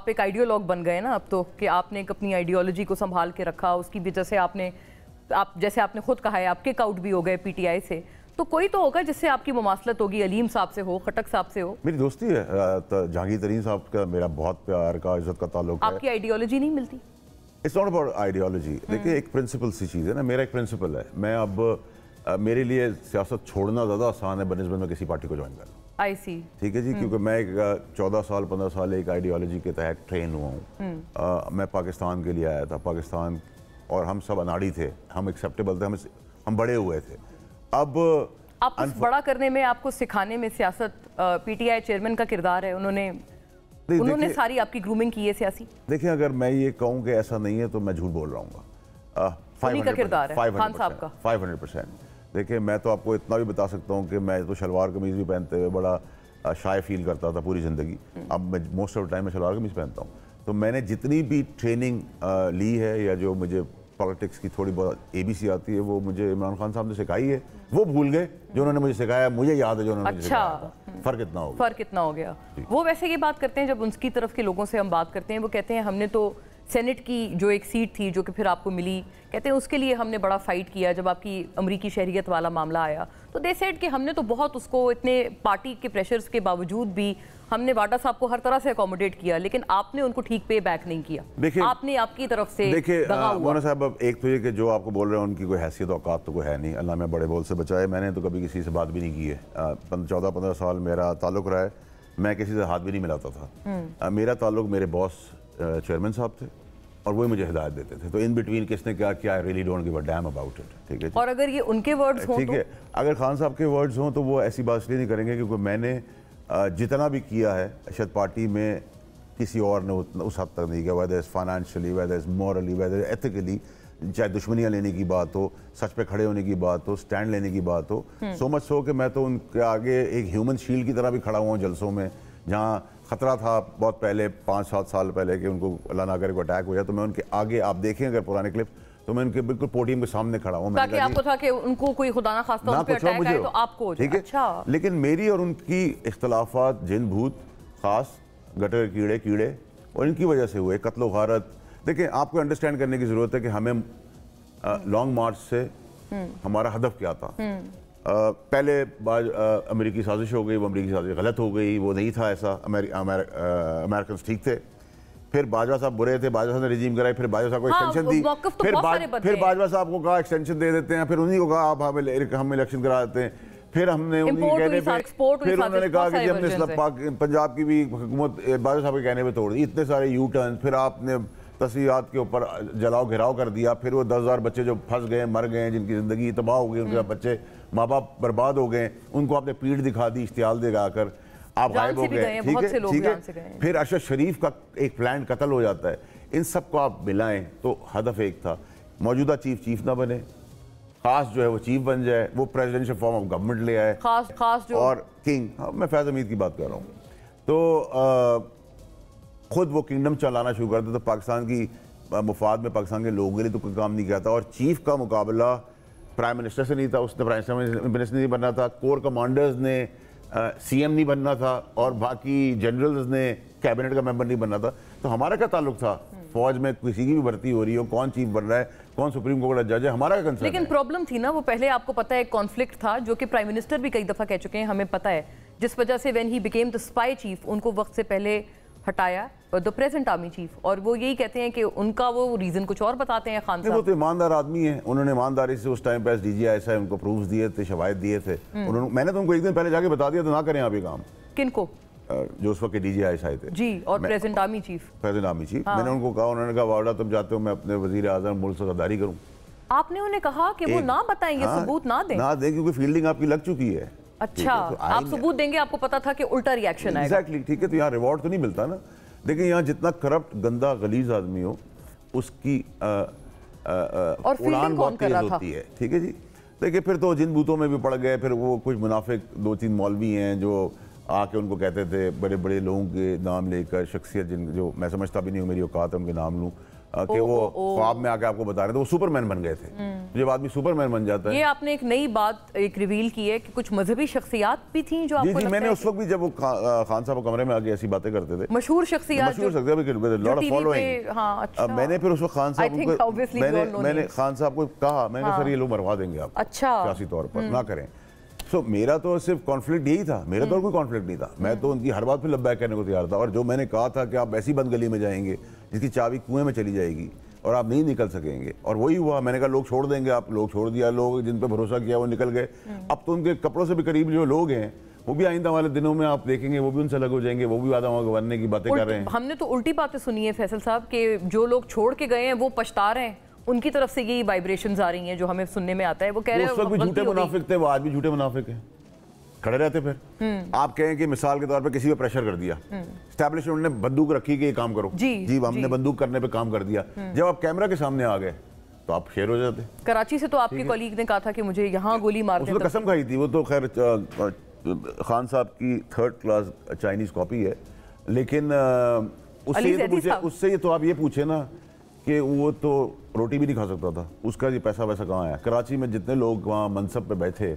एक आइडियोलॉग बन गए ना अब तो, कि आपने एक अपनी आइडियोलॉजी को संभाल के रखा, उसकी वजह से जैसे आपने खुद कहा है, आप किक आउट भी हो गए पीटीआई से, तो कोई तो होगा जिससे आपकी मुमासलत होगी, अलीम साहब से हो, खट्टक साहब से हो। मेरी दोस्ती है, जहांगीर तरीन साहब का मेरा बहुत प्यार का, इज्जत का ताल्लुक है। आपकी आइडियोलॉजी नहीं मिलती? It's not about ideology. देखिए एक प्रिंसिपल सी चीज़ है ना, मेरा एक प्रिंसिपल है, मैं अब मेरे लिए सियासत छोड़ना ज़्यादा आसान है बनस्बत में किसी पार्टी को ज्वाइन करना। आई सी। ठीक है जी, क्योंकि मैं 14 साल 15 साल एक आइडियोलॉजी के तहत ट्रेन हुआ हूँ। मैं पाकिस्तान के लिए आया था, पाकिस्तान, और हम सब अनाड़ी थे, हम एक्सेप्टेबल थे, हम बड़े हुए थे। अब आप उस बड़ा करने में, आपको सिखाने में सियासत, पीटीआई चेयरमैन का किरदार है, उन्होंने सारी आपकी ग्रूमिंग की है सियासी। देखिए अगर मैं ये कहूँ कि ऐसा नहीं है तो मैं झूठ बोल रहा हूँ। 500%। देखिए मैं तो आपको इतना भी बता सकता हूँ कि मैं तो शलवार कमीज़ भी पहनते हुए बड़ा शाय फील करता था पूरी ज़िंदगी। अब मैं मोस्ट ऑफ द टाइम मैं शलवार कमीज़ पहनता हूँ। तो मैंने जितनी भी ट्रेनिंग ली है, या जो मुझे पॉलिटिक्स की थोड़ी बहुत ABC आती है, वो मुझे इमरान खान साहब ने सिखाई है। वो भूल गए जो उन्होंने मुझे सिखाया, मुझे याद है जो उन्होंने मुझे सिखाया था। फ़र्क इतना हो गया। वो वैसे ये बात करते हैं, जब उनकी तरफ के लोगों से हम बात करते हैं, वो कहते हैं हमने तो सेनेट की जो एक सीट थी जो कि फिर आपको मिली, कहते हैं उसके लिए हमने बड़ा फाइट किया। जब आपकी अमरीकी शहरियत वाला मामला आया तो दे सेड कि हमने तो बहुत उसको, इतने पार्टी के प्रेशर्स के बावजूद भी हमने वाडा साहब को हर तरह से अकोमोडेट किया, लेकिन आपने उनको ठीक पे बैक नहीं किया। देखिए, आपने आपकी तरफ से देखिए मौलाना साहब, अब एक तो ये कि जो आपको बोल रहे हैं उनकी कोई हैसियत औकात तो कोई है नहीं, अल्लाह में बड़े बोल से बचाए। मैंने तो कभी किसी से बात भी नहीं की है। 14-15 साल मेरा ताल्लुक रहा है, मैं किसी से हाथ भी नहीं मिलाता था। मेरा ताल्लुक मेरे बॉस चेयरमैन साहब थे और वही मुझे हिदायत देते थे। तो इन बिटवीन किसने क्या किया, I really don't give a damn about it. ठीक है, और अगर ये उनके वर्ड्स हों, ठीक है, अगर खान साहब के वर्ड्स हों तो वो ऐसी बात इसलिए नहीं करेंगे क्योंकि मैंने जितना भी किया है शायद पार्टी में किसी और ने उस हद तक नहीं किया, whether is financially, whether is morally, whether ethically, चाहे दुश्मनियाँ लेने की बात हो, सच पे खड़े होने की बात हो, स्टैंड लेने की बात हो। सो मच सो कि मैं तो उनके आगे एक ह्यूमन शील्ड की तरह भी खड़ा हुआ हूँ जलसों में, जहाँ खतरा था बहुत पहले 5-7 साल पहले कि उनको अल्लाह ना करे को अटैक हो जाए, तो मैं उनके आगे, आप देखें अगर पुराने क्लिप, तो मैं उनके बिल्कुल पोडियम के सामने खड़ा हूँ। ताकि आपको था कि उनको कोई खुदा ना खास्ता उन पे अटैक आए तो आपको हो जाए। अच्छा, लेकिन मेरी और उनकी इख्तलाफात जिन भूत खास गटर कीड़े और इनकी वजह से हुए, कत्ल गारत। देखिए, आपको अंडरस्टैंड करने की ज़रूरत है कि हमें लॉन्ग मार्च से हमारा हदफ क्या था। पहले अमेरिकी साजिश हो गई, वो अमेरिकी साजिश गलत हो गई, वो नहीं था ऐसा, अमेरिकन ठीक थे। फिर बाजवा साहब बुरे थे, बाजवा साहब ने रिजीम कराई, फिर बाजवा साहब को एक्सटेंशन दी, फिर बाजवा साहब को कहा एक्सटेंशन दे देते हैं, फिर उन्हीं को कहा आप हम इलेक्शन करा देते हैं। फिर हमने उन्हीं के कहने पे, फिर उन्होंने कहा कि हमने पंजाब की भी हुकूमत बाजवा साहब के कहने पे तोड़ दी। इतने सारे यू टर्न, फिर आपने तस्वीरात के ऊपर जलाओ घिराव कर दिया। फिर वो 10,000 बच्चे जो फंस गए, मर गए, जिनकी ज़िंदगी तबाह हो गई, उनके बच्चे माँ बाप बर्बाद हो गए, उनको आपने पीठ दिखा दी इश्तियाल दिखाकर, आप गायब हो गए। ठीक है, फिर अरशद शरीफ का एक प्लान कत्ल हो जाता है। इन सब को आप मिलाएं तो हदफ एक था, मौजूदा चीफ ना बने, खास जो है वो चीफ बन जाए, वो प्रेसिडेंशियल फॉर्म ऑफ गवर्नमेंट ले आए, खास जो और किंग। हाँ, मैं फैज़ हमीद की बात कर रहा हूँ। तो खुद वो किंगडम चलाना शुरू कर दे, तो पाकिस्तान की मुफाद में पाकिस्तान के लोगों के लिए तो कोई काम नहीं किया था। और चीफ का मुकाबला प्राइम मिनिस्टर से नहीं था, उसने प्राइम मिनिस्टर नहीं बनना था, कोर कमांडर्स ने CM नहीं बनना था, और बाकी जनरल्स ने कैबिनेट का मेंबर नहीं बनना था। तो हमारा क्या ताल्लुक था, फौज में किसी की भी भर्ती हो रही हो, कौन चीफ बन रहा है, कौन सुप्रीम कोर्ट का जज है, हमारा क्या कंसर्न। लेकिन प्रॉब्लम थी ना वो पहले, आपको पता है, कॉन्फ्लिक्ट था जो कि प्राइम मिनिस्टर भी कई दफा कह चुके हैं, हमें पता है, जिस वजह से when he became the spy chief, उनको वक्त से पहले हटाया द प्रेजेंट आर्मी चीफ। और वो यही कहते हैं कि उनका वो रीजन कुछ और बताते हैं खान साहब। वो तो ईमानदार आदमी है, उन्होंने ईमानदारी से उस टाइम पे DGI उनको प्रूफ्स दिए थे, शवाहिद दिए थे। उन्होंने, मैंने तो उनको एक दिन पहले जाके बता दिया था ना करें आप ये काम। किनको? जो उस वक्त DGI थे जी, और प्रेजेंट आर्मी चीफ। मैंने उनको कहा, उन्होंने कहा वाडा तुम जाते हो मैं अपने वजीर आजम मुल्क से गद्दारी करूँ। आपने उन्हें कहा कि वो ना बताएंगे, सबूत ना दें क्योंकि फील्डिंग आपकी लग चुकी है। अच्छा, तो आप सबूत देंगे, आपको पता था कि उल्टा रिएक्शन आएगा। एग्जैक्टली, ठीक है, तो यहाँ रिवॉर्ड तो नहीं मिलता ना। देखिए, यहाँ जितना करप्ट गंदा गलीज आदमी हो उसकी उड़ान बहुत तेज होती है। ठीक है जी, देखिए फिर तो जिन बूतों में भी पड़ गए, फिर वो कुछ मुनाफिक 2-3 मौलवी हैं जो आके उनको कहते थे, बड़े बड़े लोगों के नाम लेकर, शख्सियत जिन जो मैं समझता भी नहीं हूँ मेरी औकात है उनके नाम लूँ, कि वो ख्वाब में आके आपको बता रहे थे वो सुपरमैन बन गए थे। जब आदमी सुपरमैन बन जाता है, ये आपने एक नई बात एक रिवील की है कि कुछ मजहबी शख्सियात भी थी जो आपको जी, मैंने उस वक्त भी जब वो खान साहब कमरे में आके ऐसी बातें करते थे, मशहूर शख्सियात, मैंने फिर उस वक्त खान साहब को कहा, मैंने सर ये लोग मरवा देंगे आप सियासी तौर पर, ना करें। सो मेरा तो सिर्फ कॉन्फ्लिक्ट यही था, मेरा तो कोई कॉन्फ्लिक्ट नहीं था। मैं तो उनकी हर बात पे लब्बैक कहने को तैयार था। और जो मैंने कहा था कि आप ऐसी बंद गली में जाएंगे जिसकी चाबी कुएं में चली जाएगी और आप नहीं निकल सकेंगे, और वही हुआ। मैंने कहा लोग छोड़ देंगे, आप लोग छोड़ दिया, लोग जिन पे भरोसा किया वो निकल गए। अब तो उनके कपड़ों से भी करीब जो लोग हैं वो भी आइंदा वाले दिनों में आप देखेंगे वो भी उनसे अलग हो जाएंगे, वो भी वादा बनने की बातें कर रहे हैं। हमने तो उल्टी बातें सुनी है फैसल साहब के जो लोग छोड़ के गए हैं वो पछता रहे हैं, उनकी तरफ से यही वाइब्रेशंस आ रही हैं जो हमें सुनने में आता है। वो कह रहे हैं उस वक्त भी झूठे मुनाफिक थे, वो आज भी झूठे मुनाफिक हैं, खड़े रहते। फिर आप कहें कि मिसाल के तौर पे किसी पे प्रेशर कर दिया, एस्टैब्लिशमेंट ने बंदूक रखी कि ये काम करो, जी हमने बंदूक करने पे काम कर दिया। जब आप कैमरा के सामने आ गए तो आप शेर हो जाते। कराची से तो आपके कॉलीग ने कहा था कि मुझे यहाँ गोली मार दे, कसम खाई थी। वो तो खैर खान साहब की 3rd क्लास चाइनीज कॉपी है, लेकिन उससे ये तो आप ये पूछे ना कि वो तो रोटी भी नहीं खा सकता था, उसका ये पैसा वैसा कहाँ आया। कराची में जितने लोग वहाँ मनसब पे बैठे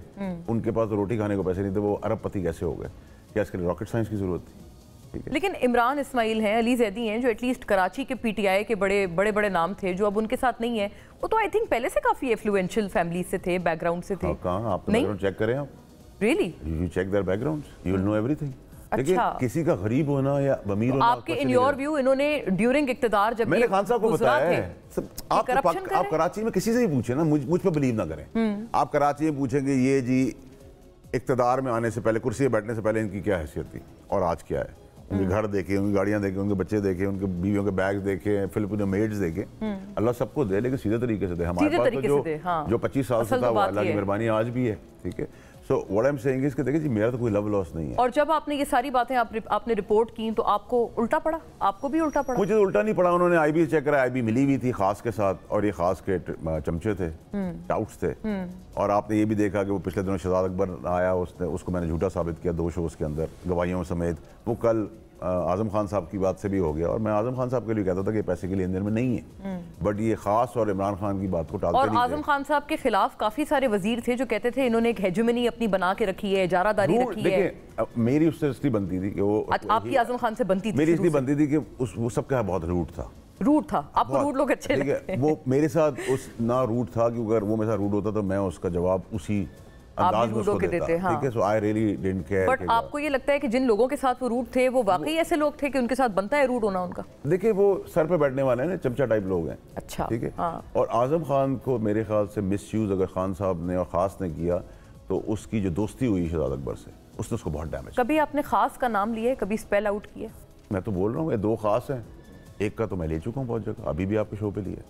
उनके पास तो रोटी खाने को पैसे नहीं थे, वो अरबपति कैसे हो गए? क्या इसके लिए रॉकेट साइंस की जरूरत थी? लेकिन इमरान इस्माइल हैं, अली जैदी हैं, जो एटलीस्ट कराची के पीटीआई के बड़े बड़े नाम थे, जो अब उनके साथ नहीं है, वो तो आई थिंक पहले से काफी इन्फ्लुएंशियल फैमिली से थे, बैकग्राउंड से थे। कहाँ? आप बैकग्राउंड चेक करें, आप really you check their backgrounds, you will know everything. देखिए अच्छा। किसी का गरीब होना या अमीर होना, आपके इन योर व्यू इन्होंने ड्यूरिंग इक्तिदार जब मैंने खान साहब को बताया है, आप कराची में किसी से भी पूछे ना, मुझ पे बिलीव ना करें। आप कराची में पूछेंगे ये जी इक्तिदार में आने से पहले, कुर्सी पे बैठने से पहले इनकी क्या हैसियत थी और आज क्या है। उनके घर देखे, उनकी गाड़ियां देखे, उनके बच्चे देखे, उनके बीवियों के बैग देखे, फिलिपिनो मेड्स देखे। अल्लाह सबको दे, लेकिन सीधे तरीके से दे। हमारे पास तो जो 25 साल से था वो अल्लाह की मेहरबानी आज भी है, ठीक है। So what I am saying is कि देखिए जी मेरा तो कोई लव लॉस नहीं है। और जब आपने ये सारी बातें आपने रिपोर्ट की तो आपको उल्टा पड़ा? आपको भी उल्टा पड़ा? मुझे तो उल्टा नहीं पड़ा, उन्होंने आईबी चेक करा, आईबी मिली हुई थी खास के साथ, और ये खास के चमचे थे, टाउट्स थे। और आपने ये भी देखा कि वो पिछले दिनों शहजाद अकबर आया, उसको मैंने झूठा साबित किया 2 शोज़ के अंदर गवाहियों समेत। वो कल आजम खान साहब की बात से भी हो गया, और मैं आजम खान साहब के लिए कहता था कि पैसे के लिए लेन देन में नहीं है, बट ये खास और इमरान खान की बात को टालते नहीं थे। और आजम खान साहब के खिलाफ काफी सारे वजीर थे जो कहते थे इन्होंने एक हेजुमनी अपनी बना के रखी है, इजारादारी रखी है। देखिए मेरी उससे इसलिए बनती थी कि वो आपकी आजम खान से बनती थी, मेरी इसलिए बनती थी कि वो सबका बहुत रूट था। रूट था आपको? रूट लोग अच्छे लगते हैं। वो मेरे साथ उस ना रूट था कि अगर वो मेरे साथ रूट होता तो मैं उसका जवाब उसी अंदाज में उसको देता, ठीक है। So I really didn't care. But आपको ये लगता है कि जिन लोगों के साथ वो रूट थे वो वाकई ऐसे लोग थे कि उनके साथ बनता है रूट होना उनका? देखिए वो सर पे बैठने वाले हैं, चमचा टाइप लोग हैं, अच्छा, ठीक है। और आजम खान को मेरे ख्याल से मिसयूज अगर खान साहब ने और खास ने किया तो उसकी जो दोस्ती हुई शहजाद अकबर से, उसने उसको बहुत डैमेज। कभी आपने खास का नाम लिया है, कभी स्पेल आउट किया? मैं तो बोल रहा हूँ ये 2 खास हैं, एक का तो मैं ले चुका हूँ बहुत जगह, अभी भी आपके शो पे लिया,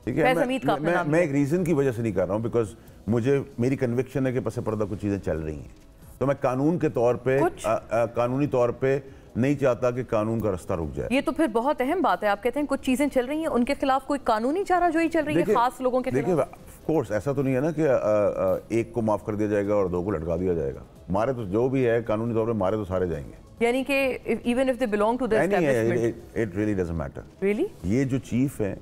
ठीक है। मैं एक रीजन की वजह से नहीं कर रहा हूँ, बिकॉज मुझे मेरी कन्विक्शन है कि पसे पर्दा कुछ चीजें चल रही हैं, तो मैं कानून के तौर पे कानूनी तौर पे नहीं चाहता कि कानून का रास्ता रुक जाए। ये तो फिर बहुत अहम बात है। आप कहते हैं कुछ चीजें चल रही हैं, उनके खिलाफ कोई कानूनी चाराजोई चल रही है खास लोगों के खिलाफ? देखिए ऑफ कोर्स ऐसा तो नहीं है ना कि एक को माफ कर दिया जाएगा और 2 को लटका दिया जाएगा। मारे तो जो भी है कानूनी तौर पे मारे तो सारे जाएंगे, यानी कि even if they belong to the establishment, it really doesn't matter. Really ये जो चीफ है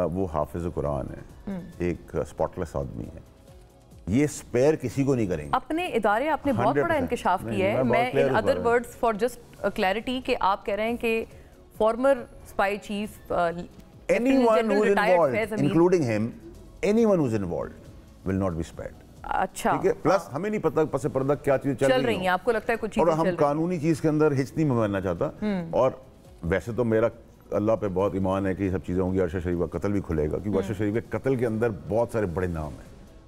वो हाफिज कुरान है, एक स्पॉटलेस आदमी है, ये स्पेयर किसी को नहीं करेंगे। अपने इदारे आपने बहुत बड़ा इंकशाफ किया है। मैं in other words for just clarity कि आप कह रहे हैं कि farmer spy chief anyone who is involved including him, anyone who is involved will not be spared। अच्छा, ठीक है। प्लस हमें नहीं पता पसे पर्दा क्या चीजें चल रही हैं, आपको लगता है कुछ चीजें और हम कानूनी चीज के अंदर हिच नहीं बनना चाहता। और वैसे तो मेरा अल्लाह पे बहुत ईमान है कि ये सब चीजें होंगी, अरशद शरीफ का कत्ल भी खुलेगा, क्योंकि अरशद शरीफ के कत्ल के अंदर बहुत सारे बड़े नाम हैं,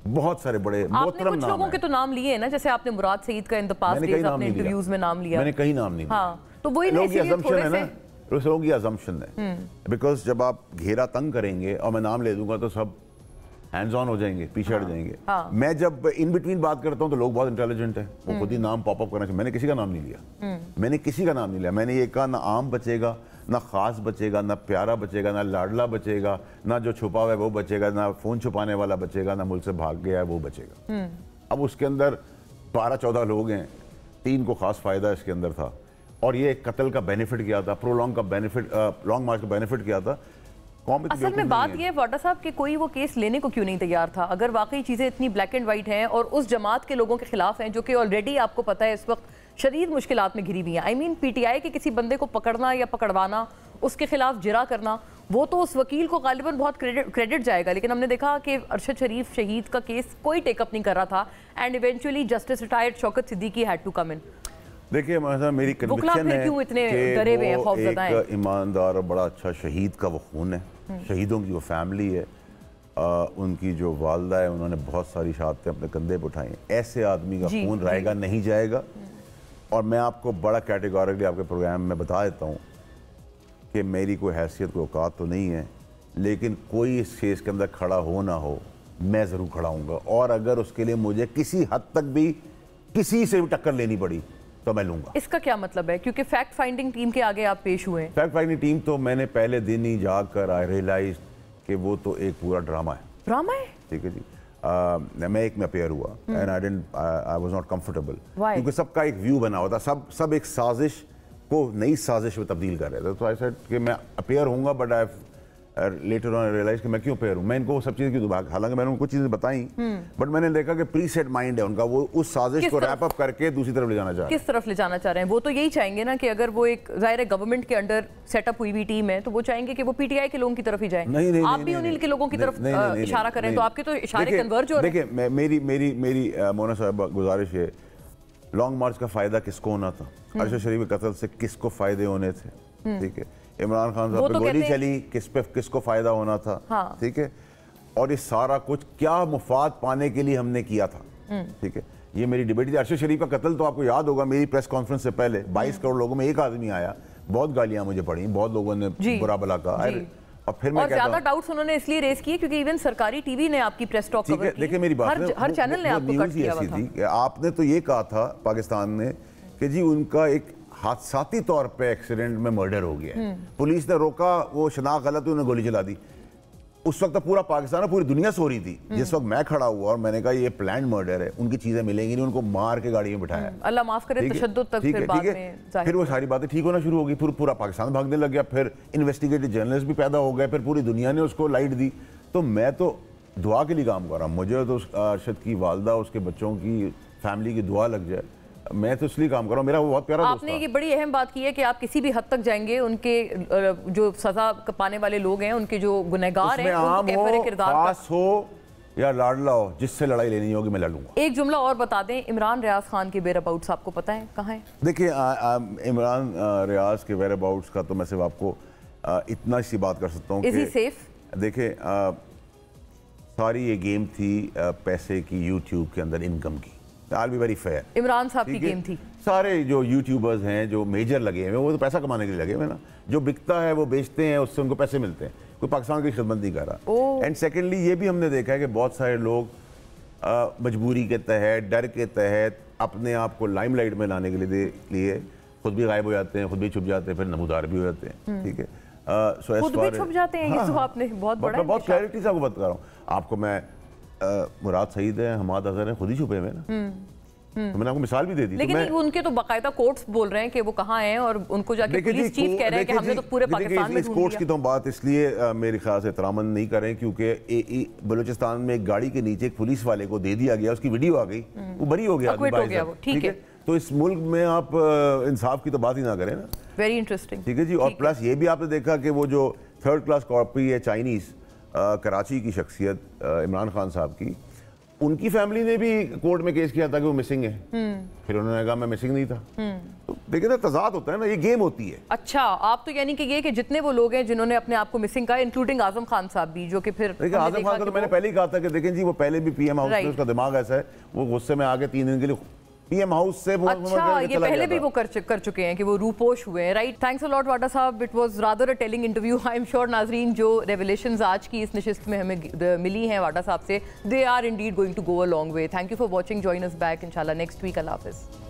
बहुत सारे बड़े मोहतरम नाम हैं। लोगों के तो नाम लिए हैं ना, जैसे आपने मुराद सईद का इन द पास्ट डेज अपने इंटरव्यूज में नाम लिया। मैंने कहीं नाम नहीं लिया। हाँ, तो वही ना, इसलिए थोड़े से लोगों की अजम्पशन है, बिकॉज जब आप घेरा तंग करेंगे और मैं नाम ले दूंगा तो सब हैंड्स ऑन हो जाएंगे, पीछे हट जाएंगे। मैं जब इन बिटवीन बात करता हूँ तो लोग बहुत इंटेलिजेंट हैं, वो खुद ही नाम पॉप अप करना चाहिए। मैंने किसी का नाम नहीं लिया, मैंने किसी का नाम नहीं लिया। मैंने ये कहा ना आम बचेगा, ना खास बचेगा, ना प्यारा बचेगा, ना लाडला बचेगा, ना जो छुपा हुआ है वो बचेगा, ना फोन छुपाने वाला बचेगा, ना मुल्क से भाग गया है वो बचेगा। अब उसके अंदर 12-14 लोग हैं, 3 को खास फायदा इसके अंदर था, और ये कत्ल का बेनिफिट किया था, प्रोलॉन्ग का बेनिफिट, लॉन्ग मार्च का बेनिफिट किया था। असल में बात यह है वाटा साहब कि कोई वो केस लेने को क्यों नहीं तैयार था? अगर वाकई चीजें इतनी ब्लैक एंड व्हाइट हैं और उस जमात के लोगों के खिलाफ हैं जो कि ऑलरेडी आपको पता है इस वक्त शदीद मुश्किलात में घिरी हुई हैं। आई मीन पीटीआई के किसी बंदे को पकड़ना या पकड़वाना, उसके खिलाफ जिरा करना, वो तो उस वकील को गालिबन बहुत क्रेडिट जाएगा। लेकिन हमने देखा कि अरशद शरीफ शहीद का केस कोई टेकअप नहीं कर रहा था, and eventually justice retired Shaukat Siddiqui had to come in. देखिए मेरी कन्विक्शन है कि वो एक ईमानदार और बड़ा अच्छा शहीद का वो खून है, शहीदों की वो फैमिली है, उनकी जो वालदा है उन्होंने बहुत सारी शहादतें अपने कंधे पर उठाई हैं। ऐसे आदमी का खून रहेगा नहीं जाएगा। और मैं आपको बड़ा कैटेगोरिकली आपके प्रोग्राम में बता देता हूँ कि मेरी कोई हैसियत कोई औकात तो नहीं है, लेकिन कोई इस केस के अंदर खड़ा हो ना हो, मैं ज़रूर खड़ा हूँगा। और अगर उसके लिए मुझे किसी हद तक भी किसी से भी टक्कर लेनी पड़ी तो मैं लूंगा। इसका क्या मतलब है? क्योंकि फैक्ट फाइंडिंग टीम के आगे आप पेश हुए हैं। फैक्ट फाइंडिंग टीम तो मैंने पहले दिन ही जाकर आई रियलाइज कि वो तो एक पूरा ड्रामा है। ड्रामा है? ठीक है जी। मैं एक में अपेयर हुआ and I was not comfortable, क्योंकि सबका एक व्यू बना हुआ था, सब एक साजिश को नई साजिश में तब्दील कर रहे थे। तो आई सेड कि मैं अपेयर होऊंगा, but I later on realise कि मैं क्यों फेयर हूँ, मैं इनको सब चीज़ें क्यों, हालांकि मैंने उनको चीज़ें बताई, बट मैंने देखा कि प्री सेट माइंड है उनका, वो उस साजिश को रैप अप करके दूसरी तरफ ले जाना चाह रहे हैं। किस तरफ ले जाना चाह रहे हैं? वो तो यही चाहेंगे ना कि अगर वो एक ज़ाहिर गवर्नमेंट के अंडर सेटअप हुई हुई टीम है तो वो चाहेंगे कि वो पीटीआई के लोगों की तरफ ही जाए। आप भी उन्हीं के लोगों की तरफ इशारा करें, तो आपके तो इशारे कन्वर्ज हो रहे हैं। देखिए मेरी मोना साहब गुजारिश है, लॉन्ग मार्च का फायदा किसको होना था, अरशद शरीफ के कत्ल से किसको फायदे होने थे, ठीक है, इमरान खान साहब पे गोली चली किसको फायदा होना था, ठीक है, और ये सारा कुछ क्या मुफाद पाने के लिए हमने किया था, ठीक है, ये मेरी डिबेट थी। अरशद शरीफ का कत्ल तो आपको याद होगा, मेरी प्रेस कॉन्फ्रेंस से पहले 22 करोड़ लोगों में एक आदमी आया, बहुत गालियां मुझे पड़ी, बहुत लोगों ने बुरा भला कहा, और फिर मैं ज्यादा डाउट्स उन्होंने इसलिए रेस किए क्योंकि इवन सरकारी टीवी ने आपकी प्रेस टॉक कवर की। देखिए मेरी बात, हर चैनल ने आपको कट किया था कि आपने तो ये कहा था पाकिस्तान ने कि जी उनका एक हादसाती तौर पे एक्सीडेंट में मर्डर हो गया, पुलिस ने रोका, वो शनाख्त गलत हुई, उन्होंने गोली चला दी। उस वक्त पूरा पाकिस्तान और पूरी दुनिया सो रही थी, जिस वक्त मैं खड़ा हुआ और मैंने कहा ये प्लान मर्डर है, उनकी चीजें मिलेंगी नहीं, उनको मार के गाड़ी में बिठाया, अल्लाह माफ करे, तशद्दुद तक फिर बाद में फिर वो सारी बातें ठीक होना शुरू हो गई, फिर पूरा पाकिस्तान भागने लग गया, फिर इन्वेस्टिगेटिव जर्नलिस्ट भी पैदा हो गए, फिर पूरी दुनिया ने उसको लाइट दी। तो मैं तो दुआ के लिए काम कर रहा हूँ, मुझे तो अरशद की वालदा, उसके बच्चों की फैमिली की दुआ लग जाए, मैं तो इसलिए काम कर रहा हूँ, मेरा वो बहुत प्यारा दोस्त था। आपने ये बड़ी अहम बात की है कि आप किसी भी हद तक जाएंगे, उनके जो सजा पाने वाले लोग हैं, उनके जो गुनहगार हैं, उनको किरदार खास हो या लाडला हो, जिससे लड़ाई लेनी होगी मैं लड़ूंगा। एक जुमला और बता दें, इमरान रियाज खान के वेयरअबाउट्स आपको पता है कहाँ हैं? देखिए इमरान रियाज के वेयरअबाउट्स का तो मैं सिर्फ आपको इतना सी बात कर सकता हूँ कि सेफ? देखिए सारी ये गेम थी पैसे की, यूट्यूब के अंदर इनकम की, I'll be very fair। Imran साहब की गेम थी। सारे जो यूट्यूबर्स हैं जो मेजर लगे हैं वो तो पैसा कमाने के लिए लगे हुए ना, जो बिकता है वो बेचते हैं, उससे उनको पैसे मिलते हैं, कोई पाकिस्तान की खिदमत नहीं कर रहा। एंड सेकेंडली ये भी हमने देखा है कि बहुत सारे लोग मजबूरी के तहत, डर के तहत अपने आप को लाइमलाइट में लाने के लिए खुद भी गायब हो जाते हैं, खुद भी छुप जाते हैं, फिर नमूदार भी हो जाते हैं, ठीक है, खुद भी छुप जाते हैं। ये तो आपने बहुत क्लैरिटी से आपको बता रहा हूँ आपको मैं, मुराद सईद है, हमाद अजहर है, खुद ही छुपे हुए ना, तो मैंने आपको मिसाल भी दे दी। लेकिन तो उनके तो बाकायदा कोर्ट्स बोल रहे हैं कि वो कहाँ हैं, और उनको जाके पुलिस चीफ कह रहे हैं कि हमने तो पूरे पाकिस्तान में ढूंढ लिया। कोर्ट्स की तो बात इसलिए मेरे ख्याल से तरामन नहीं करें क्योंकि बलूचिस्तान में एक गाड़ी के नीचे एक पुलिस वाले को दे दिया गया, उसकी वीडियो आ गई, वो बरी हो गया, ठीक है। तो इस मुल्क में आप इंसाफ की तो बात ही ना करें ना। वेरी इंटरेस्टिंग, ठीक है जी। और प्लस ये भी आपने देखा कि वो जो थर्ड क्लास कॉपी है चाइनीज कराची की शख्सियत इमरान खान साहब की, उनकी फैमिली ने भी कोर्ट में केस किया था कि वो मिसिंग है, फिर उन्होंने कहा मैं मिसिंग नहीं था। तो देखिए ना, तजाद होता है ना, ये गेम होती है। अच्छा, आप तो यानी कि ये कि जितने वो लोग हैं जिन्होंने अपने आप को मिसिंग कहा, इंक्लूडिंग आजम खान साहब भी, जो कि फिर देखिए आजम खान का तो मैंने पहले ही कहा था कि देखें जी वो पहले भी पीएम हाउस में, उसका दिमाग ऐसा है, वो गुस्से में आके 3 दिन के लिए पीएम हाउस से अच्छा, ये पहले भी वो कर चुके हैं कि वो रूपोश हुए हैं, राइट। थैंक्स अ लॉट वाडा साहब, it was rather a telling interview. I am sure नाजरीन जो रेवलेशंस आज की इस नशिस्त में हमें मिली हैं वाडा साहब से, they are indeed going to go a long way. Thank you for watching, join us back इंशाल्लाह नेक्स्ट वीक। अल्लाह हाफिज़।